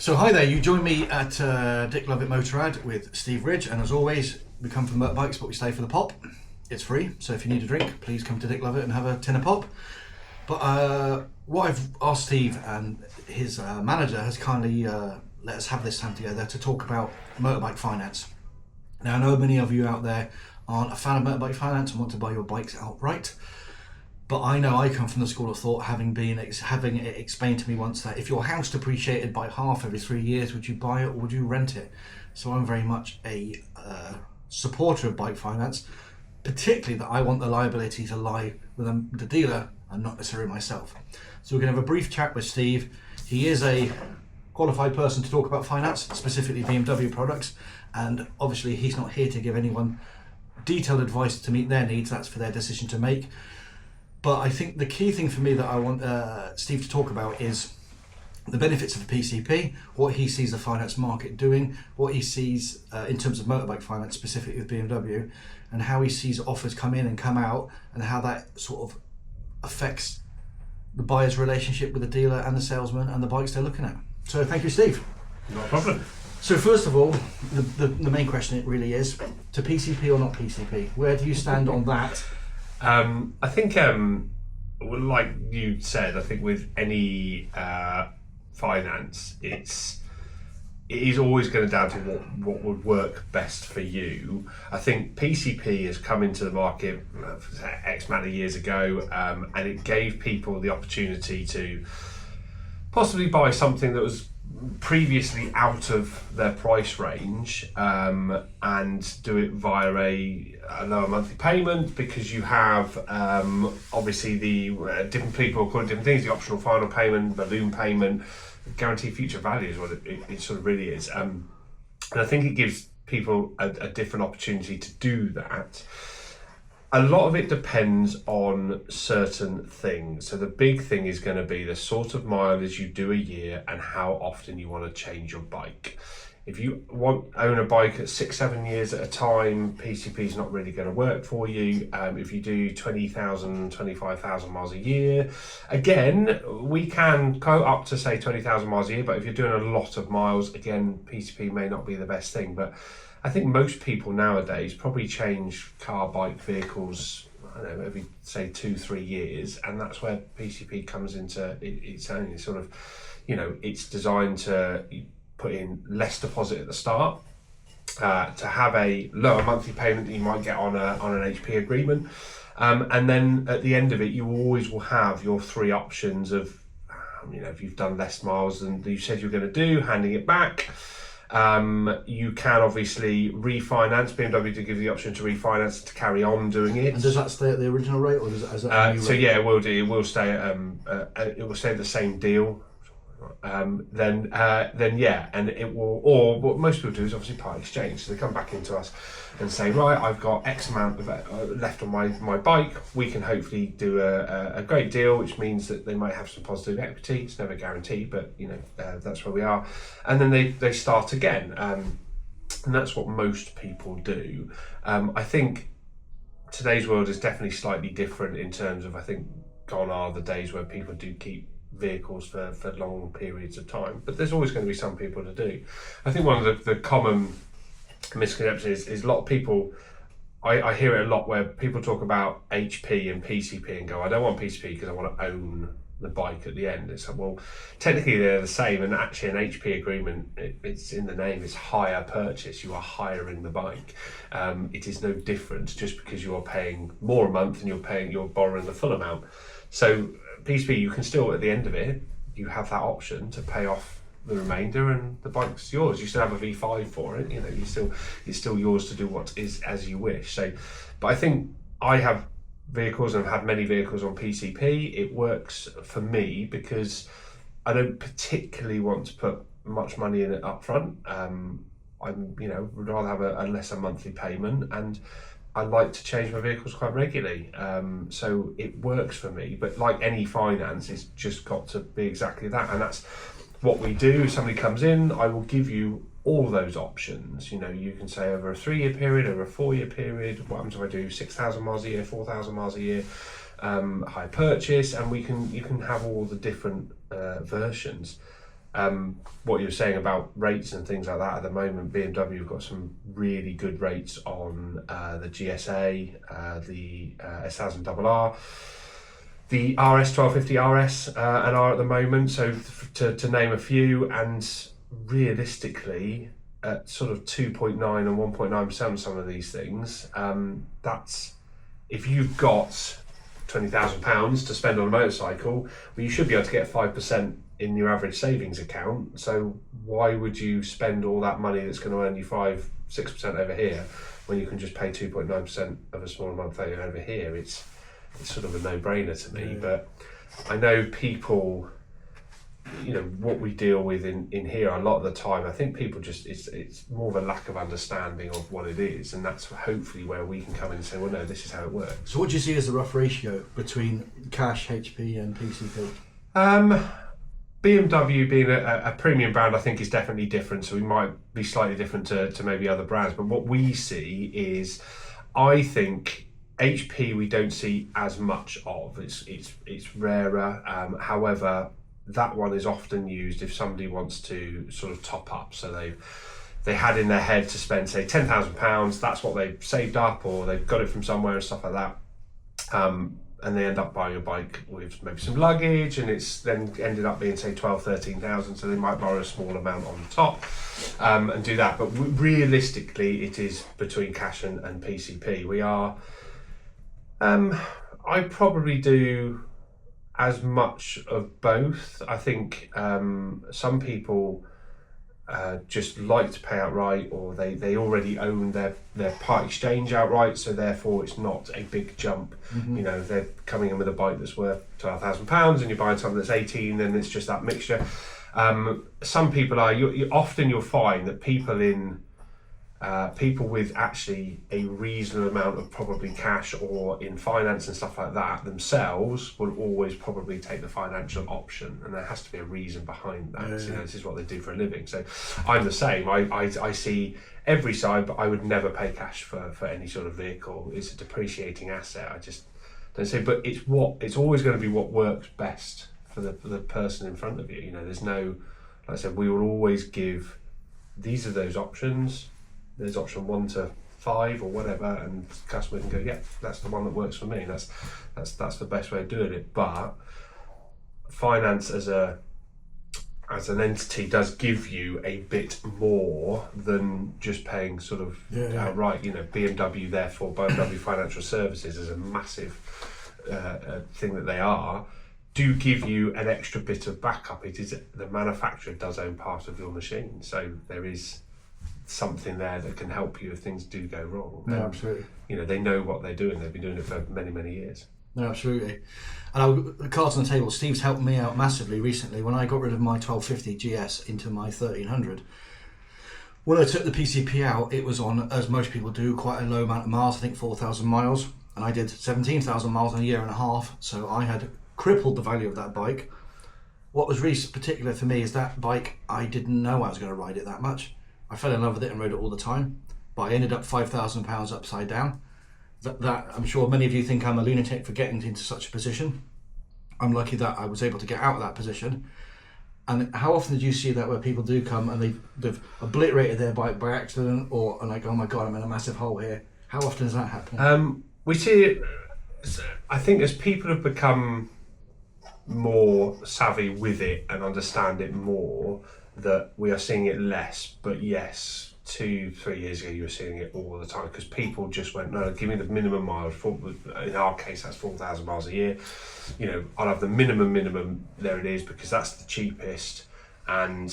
So hi there, you join me at Dick Lovett Motorrad with Steve Ridge, and as always, we come for motorbikes but we stay for the pop. It's free, so if you need a drink, please come to Dick Lovett and have a tin of pop. But what I've asked Steve and his manager has kindly let us have this time together to talk about motorbike finance. Now I know many of you out there aren't a fan of motorbike finance and want to buy your bikes outright. But I know I come from the school of thought, having it explained to me once, that if your house depreciated by half every 3 years, would you buy it or would you rent it? So I'm very much a supporter of bike finance, particularly that I want the liability to lie with the dealer and not necessarily myself. So we're going to have a brief chat with Steve. He is a qualified person to talk about finance, specifically BMW products, and obviously he's not here to give anyone detailed advice to meet their needs. That's for their decision to make. But I think the key thing for me that I want Steve to talk about is the benefits of the PCP, what he sees the finance market doing, what he sees in terms of motorbike finance, specifically with BMW, and how he sees offers come in and come out, and how that sort of affects the buyer's relationship with the dealer and the salesman and the bikes they're looking at. So thank you, Steve. No problem. So first of all, the main question it really is, to PCP or not PCP? Where do you stand on that? I think, like you said, I think with any finance, it is always going to down to what would work best for you. I think PCP has come into the market X amount of years ago, and it gave people the opportunity to possibly buy something that was previously out of their price range, and do it via a lower monthly payment, because you have obviously the different people call it different things, the optional final payment, balloon payment, guaranteed future value is what it sort of really is, and I think it gives people a different opportunity to do that. A lot of it depends on certain things. So the big thing is going to be the sort of mileage you do a year and how often you want to change your bike. If you own a bike at 6-7 years at a time, PCP is not really going to work for you. If you do 20,000, 25,000 miles a year, again, we can go up to say 20,000 miles a year, but if you're doing a lot of miles, again, PCP may not be the best thing. But I think most people nowadays probably change car, bike, vehicles, I don't know, every say 2-3 years, and that's where PCP comes into its own. It's sort of, it's designed to put in less deposit at the start, to have a lower monthly payment that you might get on an HP agreement, and then at the end of it, you always will have your 3 options of, if you've done less miles than you said you're going to do, handing it back. You can obviously refinance. BMW to give you the option to refinance to carry on doing it. And does that stay at the original rate, or is that a new rate? Yeah, it will do. It will stay it will stay the same deal. Then yeah, and it will. Or what most people do is obviously part exchange. So they come back into us and say, right, I've got X amount of left on my bike. We can hopefully do a great deal, which means that they might have some positive equity. It's never guaranteed, but that's where we are. And then they start again, and that's what most people do. I think today's world is definitely slightly different in terms of, I think gone are the days where people do keep vehicles for long periods of time, but there's always going to be some people to do. I think one of the common misconceptions is a lot of people, I hear it a lot where people talk about HP and PCP and go, I don't want PCP because I want to own the bike at the end. It's like, well, technically they're the same, and actually an HP agreement, it's in the name, it's hire purchase. You are hiring the bike. It is no different just because you are paying more a month and you're borrowing the full amount. So PCP, you can still, at the end of it, you have that option to pay off the remainder and the bike's yours. You still have a V5 for it, it's still yours to do what is as you wish. So, but I think I have vehicles and I've had many vehicles on PCP. It works for me because I don't particularly want to put much money in it up front. Would rather have a lesser monthly payment, and I like to change my vehicles quite regularly, so it works for me. But like any finance, it's just got to be exactly that, and that's what we do. If somebody comes in, I will give you all those options. You can say over a 3-year period, over a 4-year period, what happens if I do 6,000 miles a year, 4,000 miles a year, high purchase, and you can have all the different versions. what you're saying about rates and things like that at the moment, BMW have got some really good rates on the GSA, the S1000RR, the RS 1250 RS and R at the moment, so to name a few, and realistically at sort of 2.9 and 1.9% on some of these things, that's, if you've got £20,000 to spend on a motorcycle, well, you should be able to get 5% in your average savings account. So why would you spend all that money that's going to earn you 5-6% over here when you can just pay 2.9% of a smaller month over here? It's sort of a no-brainer to me. But I know people, you know, what we deal with in here a lot of the time, I think people just, it's more of a lack of understanding of what it is, and that's hopefully where we can come in and say, well, no, this is how it works. So what do you see as the rough ratio between cash, HP and PCP? BMW being a premium brand, I think, is definitely different, so we might be slightly different to maybe other brands, but what we see is, I think HP we don't see as much of. It's rarer. However, that one is often used if somebody wants to sort of top up. So they had in their head to spend, say, £10,000. That's what they've saved up, or they've got it from somewhere and stuff like that. And they end up buying a bike with maybe some luggage, and it's then ended up being, say, 13,000. So they might borrow a small amount on the top and do that. But realistically, it is between cash and PCP. We are. I probably do as much of both. I think some people just like to pay outright, or they already own their part exchange outright, so therefore it's not a big jump. You know, they're coming in with a bike that's worth £12,000 and you're buying something that's 18, then it's just that mixture. Some people are, you'll find that people with actually a reasonable amount of probably cash or in finance and stuff like that themselves will always probably take the financial option, and there has to be a reason behind that. You know, this is what they do for a living. So I'm the same. I see every side, but I would never pay cash for any sort of vehicle. It's a depreciating asset. I just don't say, but it's always going to be what works best for the person in front of you. You know, there's no, like I said, we will always give, these are those options. There's option 1 to 5 or whatever, and the customer can go, yeah, that's the one that works for me. That's the best way of doing it. But finance as an entity does give you a bit more than just paying sort of outright. You know, BMW, therefore BMW Financial Services is a massive thing that they are, do give you an extra bit of backup. It is, the manufacturer does own part of your machine, so there is something there that can help you if things do go wrong. No, absolutely. You know, they know what they're doing. They've been doing it for many, many years. No, absolutely. And the cards on the table, Steve's helped me out massively recently. When I got rid of my 1250 GS into my 1300, when I took the PCP out, it was on, as most people do, quite a low amount of miles, I think 4,000 miles. And I did 17,000 miles in a year and a half. So I had crippled the value of that bike. What was really particular for me is that bike, I didn't know I was going to ride it that much. I fell in love with it and rode it all the time, but I ended up £5,000 upside down. That I'm sure many of you think I'm a lunatic for getting into such a position. I'm lucky that I was able to get out of that position. And how often do you see that where people do come and they've obliterated their bike by accident, or are like, oh my God, I'm in a massive hole here? How often does that happen? We see it, I think, as people have become more savvy with it and understand it more, that we are seeing it less. But yes, 2-3 years ago you were seeing it all the time, because people just went, no, give me the minimum miles. In our case, that's 4,000 miles a year. You know, I'll have the minimum, there it is, because that's the cheapest. And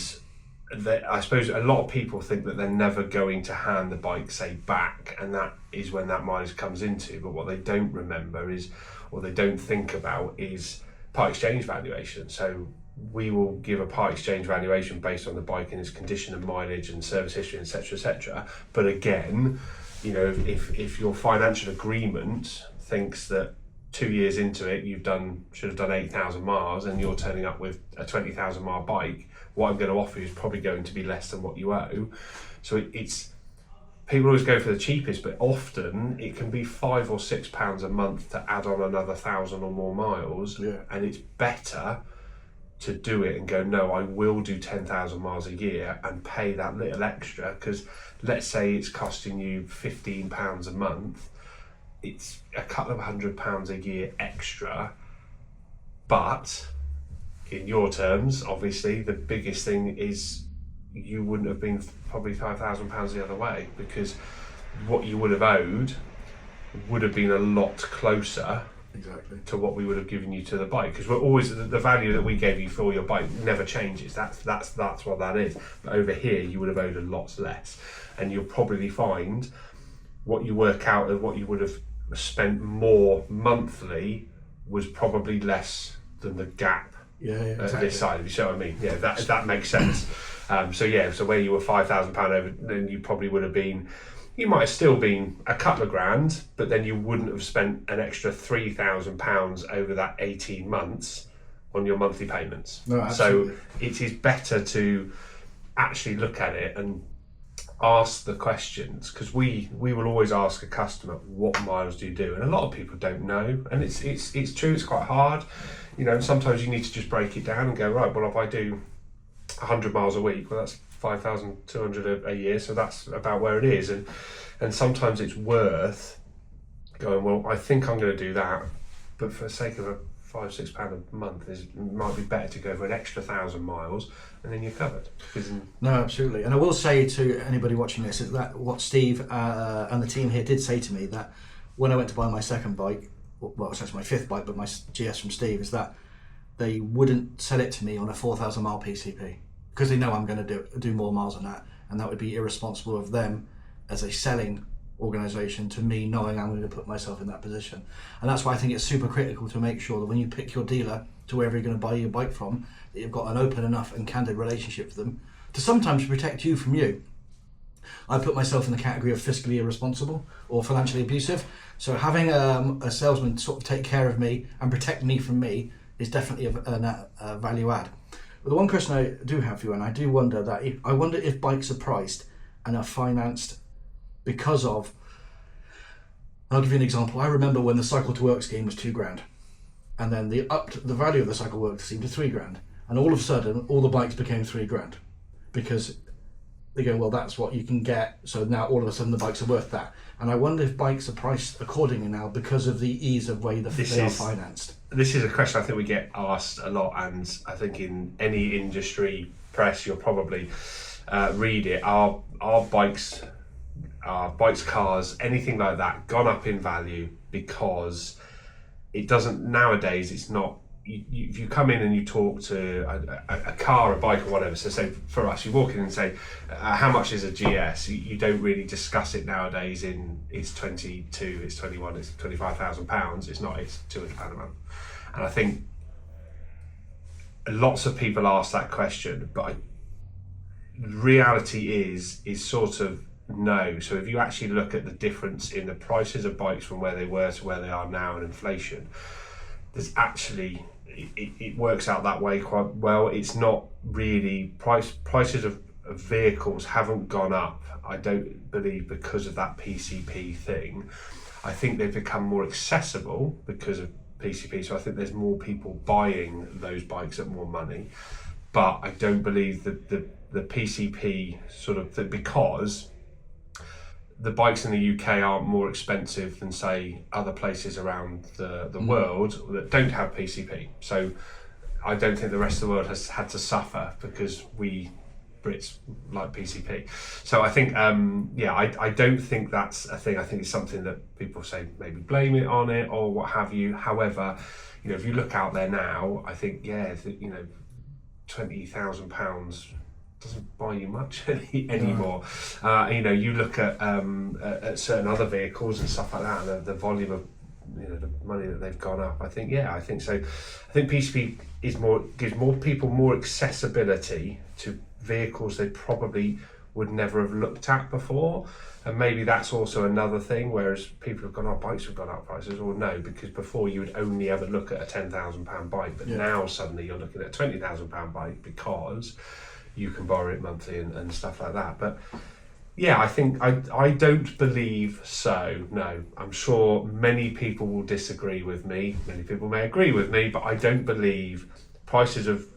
I suppose a lot of people think that they're never going to hand the bike, say, back, and that is when that mileage comes into. But what they don't remember is, or they don't think about, is part exchange valuation. So we will give a part exchange valuation based on the bike and its condition and mileage and service history, etc., etc. But again, you know, if your financial agreement thinks that 2 years into it you should have done 8,000 miles and you're turning up with a 20,000 mile bike, what I'm going to offer you is probably going to be less than what you owe. So it's, people always go for the cheapest, but often it can be £5 or £6 a month to add on another 1,000 or more miles, and it's better to do it and go, no, I will do 10,000 miles a year and pay that little extra, because let's say it's costing you £15 a month, it's a couple of £100 a year extra, but in your terms, obviously, the biggest thing is you wouldn't have been probably £5,000 the other way, because what you would have owed would have been a lot closer to what we would have given you to the bike, because we're always the value that we gave you for your bike never changes. That's what that is. But over here, you would have owed a lot less, and you'll probably find what you work out of what you would have spent more monthly was probably less than the gap this side. If you see what I mean? Yeah, that makes sense. So where you were £5,000 over, then you probably would have been. You might have still been a couple of grand, but then you wouldn't have spent an extra £3,000 over that 18 months on your monthly payments. No, absolutely. So it is better to actually look at it and ask the questions, because we will always ask a customer, what miles do you do? And a lot of people don't know, and it's true, it's quite hard. Sometimes you need to just break it down and go, right, well, if I do 100 miles a week, well, that's 5,200 a year, so that's about where it is. And sometimes it's worth going, well, I think I'm going to do that, but for the sake of a £5-6 a month, it might be better to go for an extra 1,000 miles, and then you're covered. No, absolutely. And I will say to anybody watching this is that what Steve and the team here did say to me, that when I went to buy my second bike, well, it's actually my fifth bike, but my GS from Steve, is that they wouldn't sell it to me on a 4,000 mile PCP, because they know I'm going to do more miles than that, and that would be irresponsible of them as a selling organisation to me, knowing I'm going to put myself in that position. And that's why I think it's super critical to make sure that when you pick your dealer to wherever you're going to buy your bike from, that you've got an open enough and candid relationship with them to sometimes protect you from you. I put myself in the category of fiscally irresponsible or financially abusive, so having a salesman sort of take care of me and protect me from me is definitely a value add. But the one question I do have for you, and I do wonder if bikes are priced and are financed because of, I'll give you an example. I remember when the cycle to work scheme was £2,000, and then the value of the cycle work scheme to £3,000, and all of a sudden all the bikes became £3,000 because they go, well, that's what you can get, so now all of a sudden the bikes are worth that. And I wonder if bikes are priced accordingly now because of the ease of way that they are financed. This is a question I think we get asked a lot, and I think in any industry press you'll probably read it. Our bikes, cars, anything like that, gone up in value because it doesn't, nowadays it's not, if you come in and you talk to a car, a bike or whatever, so say for us, you walk in and say, how much is a GS? You don't really discuss it nowadays in, it's 22, it's 21, it's £25,000. It's not, it's £200 a month. And I think lots of people ask that question, but reality is sort of no. So if you actually look at the difference in the prices of bikes from where they were to where they are now and inflation, there's actually, it works out that way quite well. It's not really, prices of vehicles haven't gone up, I don't believe, because of that PCP thing. I think they've become more accessible because of PCP, so I think there's more people buying those bikes at more money, but I don't believe that the PCP sort of, because the bikes in the UK are more expensive than, say, other places around the world that don't have PCP. So I don't think the rest of the world has had to suffer because we Brits like PCP. So I think, I don't think that's a thing. I think it's something that people say maybe blame it on it or what have you. However, if you look out there now, I think, £20,000 doesn't buy you much anymore. You look at certain other vehicles and stuff like that, and the volume of the money that they've gone up. I think so. I think PCP gives more people more accessibility to vehicles they probably would never have looked at before, and maybe that's also another thing. Whereas people have gone up, bikes have gone up prices, or no, because before you would only ever look at a £10,000 bike, but now suddenly you're looking at a £20,000 bike because you can borrow it monthly and stuff like that. But I think I don't believe so. No, I'm sure many people will disagree with me. Many people may agree with me, but I don't believe prices of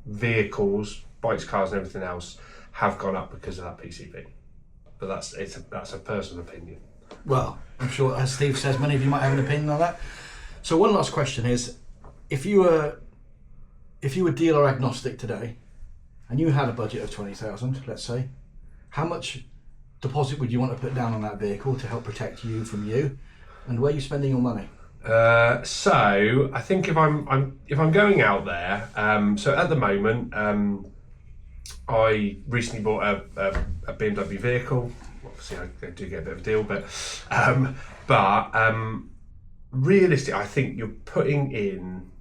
vehicles, bikes, cars, and everything else have gone up because of that PCP. But that's a personal opinion. Well, I'm sure, as Steve says, many of you might have an opinion on that. So one last question is, if you were dealer agnostic today, and you had a budget of 20,000, let's say, how much deposit would you want to put down on that vehicle to help protect you from you, and where are you spending your money? So I think if I'm going out there, so at the moment, I recently bought a BMW vehicle. Obviously, I do get a bit of a deal, but realistically, I think you're putting in.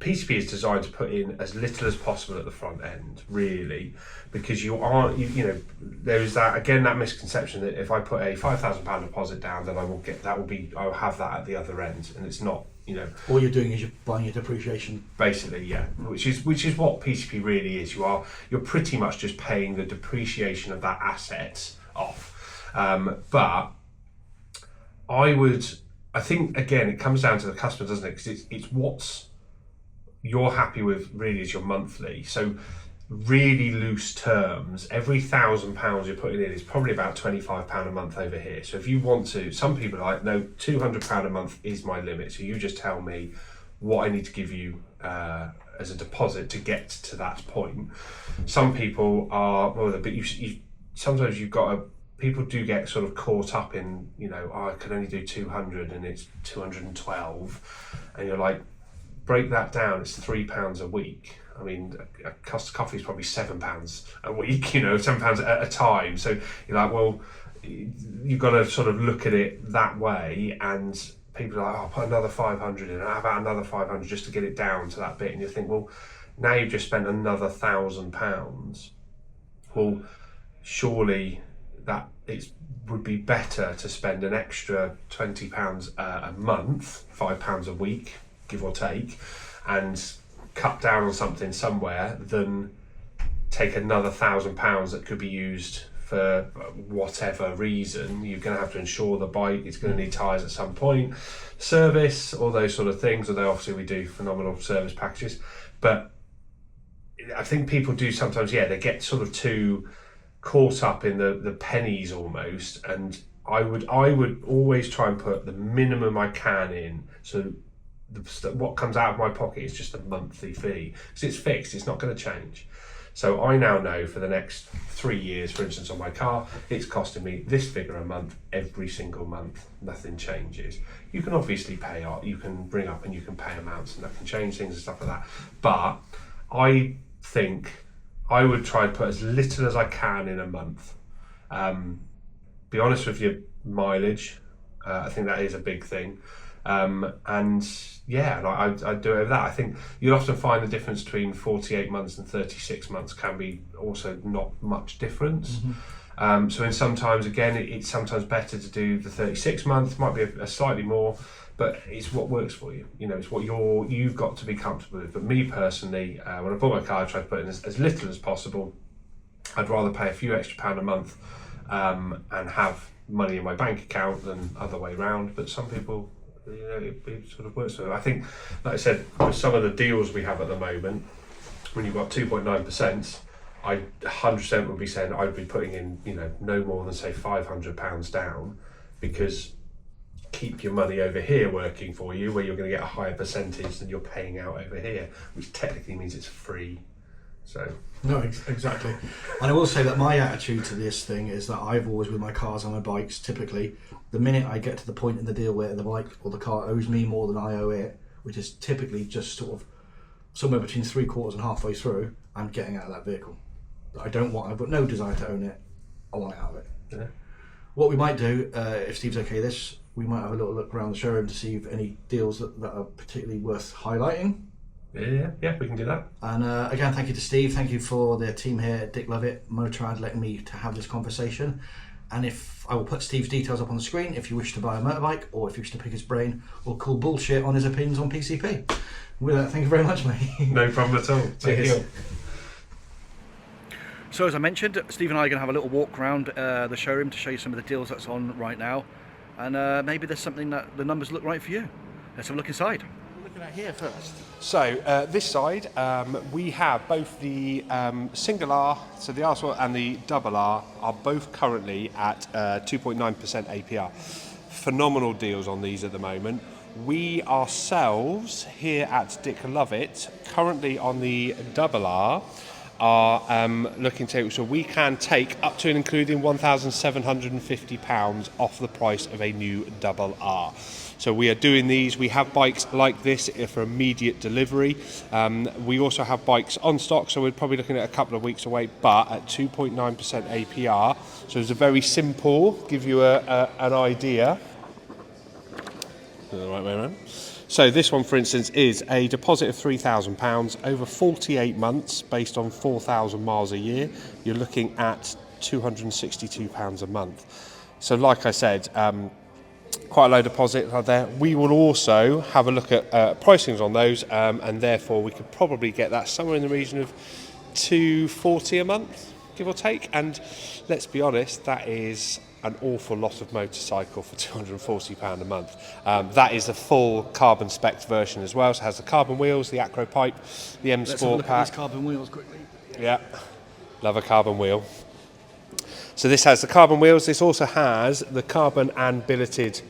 PCP is designed to put in as little as possible at the front end, really, because you there is that misconception that if I put a £5,000 deposit down, then I'll have that at the other end, and it's not. All you're doing is you're buying your depreciation. Basically, yeah, which is what PCP really is. You're pretty much just paying the depreciation of that asset off. But I think again, it comes down to the customer, doesn't it? Because it's what's you're happy with really is your monthly. So really loose terms, every £1,000 you're putting in is probably about £25 a month over here. So if you want to, some people are like, no, £200 a month is my limit. So you just tell me what I need to give you as a deposit to get to that point. Some people are, but sometimes you've got people do get sort of caught up in, I can only do 200 and it's 212, and you're like, break that down, it's £3 a week. I mean, a cost of coffee is probably £7 a week, £7 at a time. So you're like, well, you've got to sort of look at it that way. And people are like, I'll put another 500 in, how about another 500 just to get it down to that bit? And you think, well, now you've just spent another £1,000. Well, surely that would be better to spend an extra £20 a month, £5 a week, give or take, and cut down on something somewhere than take another £1,000 that could be used for whatever reason. You're going to have to insure the bike, it's going to need tyres at some point, service, all those sort of things, although obviously we do phenomenal service packages. But I think people do sometimes, they get sort of too caught up in the pennies almost, and I would always try and put the minimum I can in, so what comes out of my pocket is just a monthly fee, because it's fixed, it's not going to change. So I now know for the next 3 years, for instance, on my car, it's costing me this figure a month every single month. Nothing changes. You can obviously pay up, you can bring up and you can pay amounts, and that can change things and stuff like that. But I think I would try and put as little as I can in a month. Be honest with your mileage. I think that is a big thing. I'd do it with that. I think you'll often find the difference between 48 months and 36 months can be also not much difference. Mm-hmm. So in sometimes, again, it's sometimes better to do the 36 months, might be a slightly more, but it's what works for you. It's what you've got to be comfortable with. But me personally, when I bought my car, I tried to put in as little as possible. I'd rather pay a few extra pound a month and have money in my bank account than other way around. But some people, it sort of works for them. I think, like I said, with some of the deals we have at the moment, when you've got 2.9%, I 100% would be saying I'd be putting in, no more than say £500 down, because keep your money over here working for you, where you're going to get a higher percentage than you're paying out over here, which technically means it's free. So no, exactly. And I will say that my attitude to this thing is that I've always, with my cars and my bikes, typically the minute I get to the point in the deal where the bike or the car owes me more than I owe it, which is typically just sort of somewhere between 3/4 and halfway through, I'm getting out of that vehicle. I've got no desire to own it. I want it out of it. Yeah. What we might do, if Steve's okay with this, we might have a little look around the showroom to see if any deals that are particularly worth highlighting. Yeah, we can do that. And again, thank you to Steve. Thank you for the team here at Dick Lovett Motorrad letting me to have this conversation. And if I will put Steve's details up on the screen if you wish to buy a motorbike, or if you wish to pick his brain or call bullshit on his opinions on PCP. With that, thank you very much, mate. No problem at all. Thank you. So as I mentioned, Steve and I are going to have a little walk around the showroom to show you some of the deals that's on right now, and maybe there's something that the numbers look right for you. Let's have a look inside. looking at here first? So this side, we have both the single R, so the R Sport and the double R are both currently at 2.9% APR. Phenomenal deals on these at the moment. We ourselves here at Dick Lovett, currently on the double R, are looking to, so we can take up to and including £1,750 off the price of a new double R. So we are doing these. We have bikes like this for immediate delivery. We also have bikes on stock, so we're probably looking at a couple of weeks away, but at 2.9% APR. So it's a very simple, give you an idea. The right way around. So this one, for instance, is a deposit of £3,000 over 48 months based on 4,000 miles a year. You're looking at £262 a month. So like I said, quite a low deposit out there. We will also have a look at pricings on those, and therefore we could probably get that somewhere in the region of £240 a month, give or take. And let's be honest, that is an awful lot of motorcycle for £240 a month. That is a full carbon spec version as well. So it has the carbon wheels, the acro pipe, the M Let's Sport have a look at pack. these carbon wheels quickly. Yeah, love a carbon wheel. So this has the carbon wheels. This also has the carbon and billeted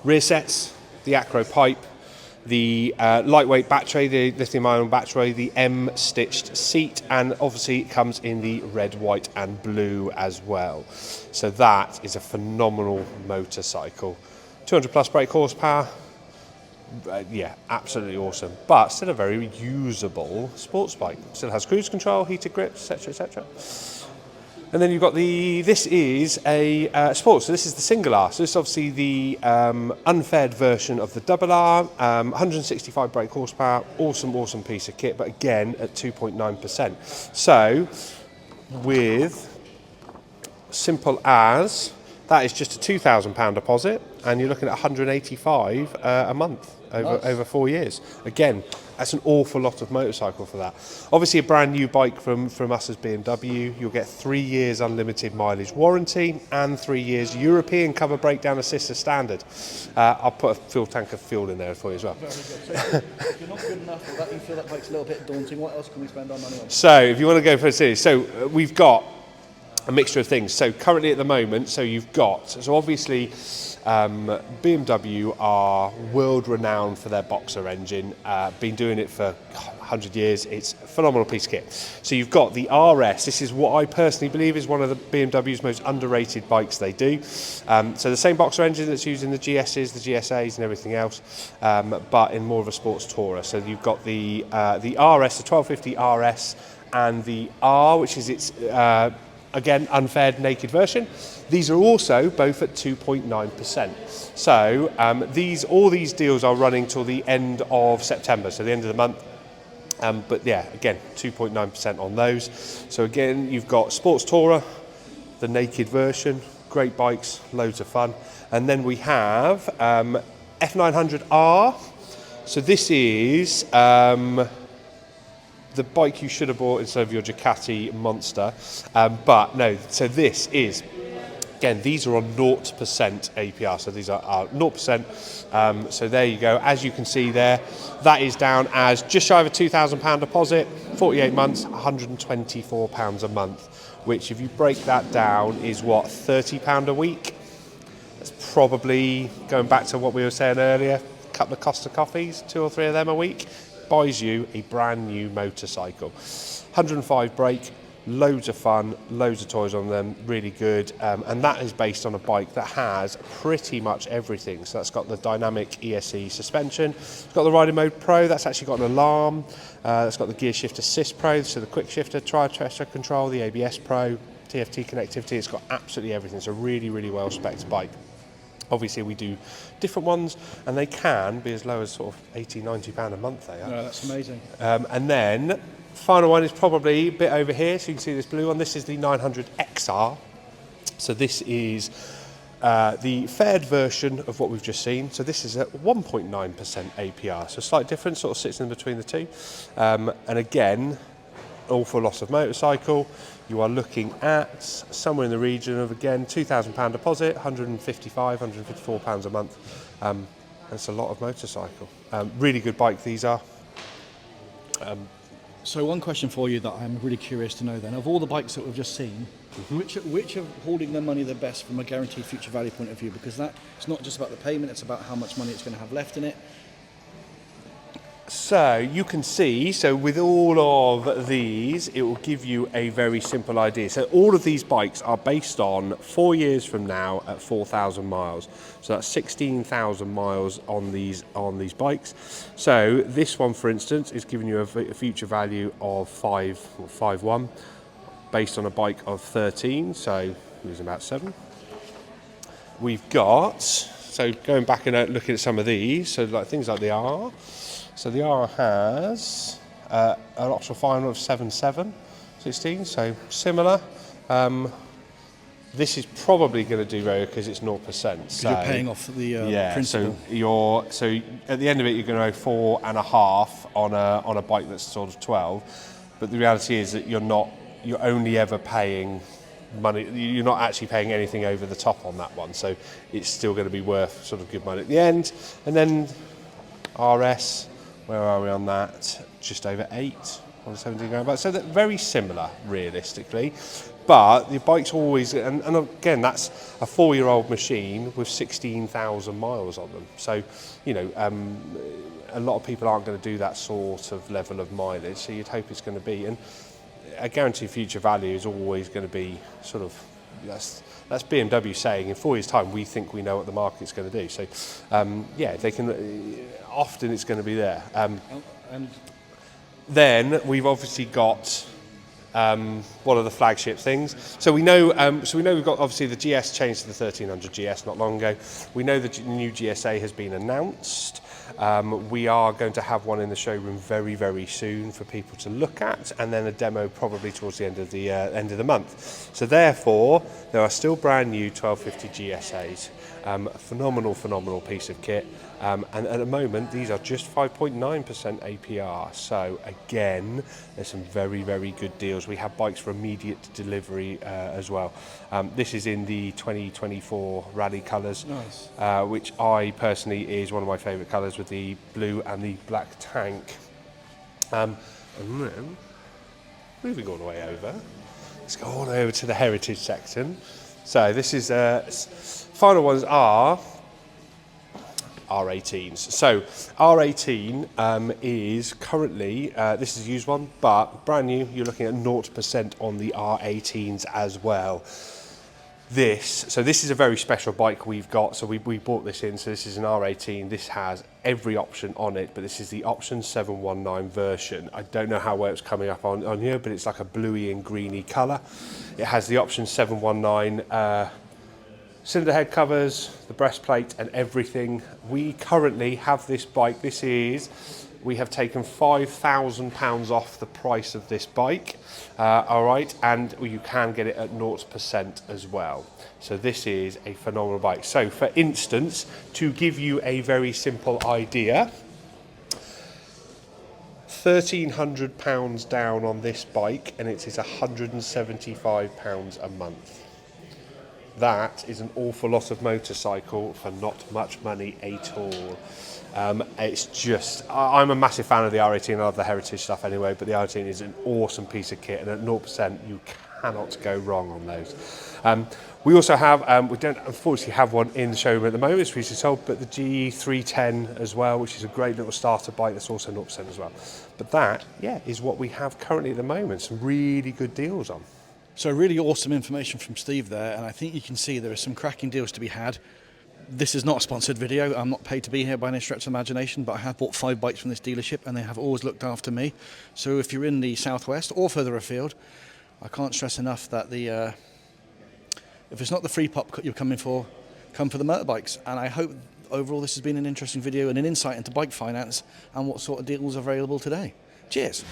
rear sets, the acro pipe, the lightweight battery, the lithium-ion battery, the M-stitched seat, and obviously it comes in the red, white and blue as well. So that is a phenomenal motorcycle. 200 plus brake horsepower. Yeah, absolutely awesome. But still a very usable sports bike. Still has cruise control, heated grips, etc., etc. And then you've got this is a Sport, so this is the single R. So this is obviously the unfaired version of the double R, 165 brake horsepower, awesome piece of kit, but again at 2.9%. So with simple as, that is just a £2,000 deposit, and you're looking at 185 a month over 4 years. Again, that's an awful lot of motorcycle for that. Obviously, a brand new bike from us as BMW. You'll get 3 years unlimited mileage warranty and 3 years European cover breakdown assist as standard. I'll put a full tank of fuel in there for you as well. Very good. So if you're not good enough for that, you feel that bike's a little bit daunting, what else can we spend our money on? So if you want to go for a series, so we've got a mixture of things. So currently at the moment, so you've got, so obviously BMW are world renowned for their Boxer engine, been doing it for 100 years. It's a phenomenal piece of kit. So you've got the RS. This is what I personally believe is one of the BMW's most underrated bikes they do. So the same Boxer engine that's used in the GSs, the GSAs and everything else, but in more of a sports tourer. So you've got the RS, the 1250 RS, and the R, which is its again, unfaired naked version. These are also both at 2.9%. So all these deals are running till the end of September, so the end of the month. But yeah, again, 2.9% on those. So again, you've got Sports Tourer, the naked version, great bikes, loads of fun. And then we have F900R. So this is the bike you should have bought instead of your Ducati Monster, but no, so this is, again, these are on 0% APR, so these are 0%, so there you go. As you can see there, that is down as just shy of a £2,000 deposit, 48 months, £124 a month, which if you break that down is what, £30 a week? That's probably, going back to what we were saying earlier, a couple of Costa coffees, 2 or 3 of them a week, buys you a brand new motorcycle. 105 brake, loads of fun, loads of toys on them, really good, and that is based on a bike that has pretty much everything. So that's got the dynamic ESC suspension, it's got the Riding Mode Pro, that's actually got an alarm, it's got the Gear Shift Assist Pro, so the quick shifter, traction control, the ABS Pro, TFT connectivity, it's got absolutely everything. It's a really well spec'd bike. Obviously we do different ones, and they can be as low as sort of £80-90 a month they are. No, that's amazing. And then final one is probably a bit over here, so you can see this blue one. This is the 900 XR. So this is the faired version of what we've just seen. So this is at 1.9% APR, so slight difference, sort of sits in between the two. And again, awful lot of motorcycle. You are looking at somewhere in the region of, again, £2,000 deposit, £154 a month. That's a lot of motorcycle. Really good bike these are. So one question for you that I'm really curious to know then, of all the bikes that we've just seen, which are holding their money the best from a guaranteed future value point of view? Because that it's not just about the payment, it's about how much money it's going to have left in it. So you can see, so with all of these, it will give you a very simple idea. So all of these bikes are based on 4 years from now at 4,000 miles. So that's 16,000 miles on these bikes. So this one, for instance, is giving you a future value of 5.1, based on a bike of 13. So losing about 7. We've got, so going back and looking at some of these, so like things like the R. So the R has an optional final of 7.7, 16, so similar. This is probably going to do very because it's 0%. So you're paying off the principal. So at the end of it, you're going to owe 4.5 on a bike that's sort of 12. But the reality is that you're only ever paying money. You're not actually paying anything over the top on that one. So it's still going to be worth sort of good money at the end. And then RS. Where are we on that? Just over 8 on 17 grand bike. So they're very similar, realistically. But the bike's always, and again, that's a 4-year-old machine with 16,000 miles on them. So, you know, a lot of people aren't going to do that sort of level of mileage. So you'd hope it's going to be, and a guaranteed future value is always going to be sort of, that's BMW saying in 4 years' time we think we know what the market's going to do. So, yeah, they can. Often it's going to be there. And then we've obviously got one of the flagship things. So we know we've got obviously the GS changed to the 1300 GS not long ago. We know the new GSA has been announced. We are going to have one in the showroom very, very soon for people to look at, and then a demo probably towards the end of the month. So therefore, there are still brand new 1250 GSAs. Phenomenal piece of kit. And at the moment, these are just 5.9% APR. So again, there's some very, very good deals. We have bikes for immediate delivery as well. This is in the 2024 rally colours, Nice. which I personally is one of my favourite colours, with the blue and the black tank. And then, moving all the way over, let's go all the way over to the heritage section. So this is final ones are R18s. So R18 is currently, this is a used one, but brand new, you're looking at 0% on the R18s as well. So this is a very special bike we've got. So we bought this in, so this is an R18. This has every option on it, but this is the option 719 version. I don't know how well it's coming up on here, but it's like a bluey and greeny colour. It has the option 719 cylinder head covers, the breastplate and everything. We currently have this bike. We have taken £5,000 off the price of this bike, all right, and you can get it at 0% as well. So this is a phenomenal bike. So for instance, to give you a very simple idea, £1,300 down on this bike, and it is £175 a month. That is an awful lot of motorcycle for not much money at all. It's just, I'm a massive fan of the R18. I love the heritage stuff anyway, but the R18 is an awesome piece of kit, and at 0% you cannot go wrong on those. We also have, we don't unfortunately have one in the showroom at the moment, it's recently sold, but the GE310 as well, which is a great little starter bike that's also 0% as well. But that, yeah, is what we have currently at the moment. Some really good deals on. So really awesome information from Steve there, and I think you can see there are some cracking deals to be had. This is not a sponsored video. I'm not paid to be here by any stretch of imagination, but I have bought 5 bikes from this dealership, and they have always looked after me. So if you're in the southwest or further afield, I can't stress enough that if it's not the free pop you're coming for, come for the motorbikes. And I hope overall this has been an interesting video and an insight into bike finance and what sort of deals are available today. Cheers.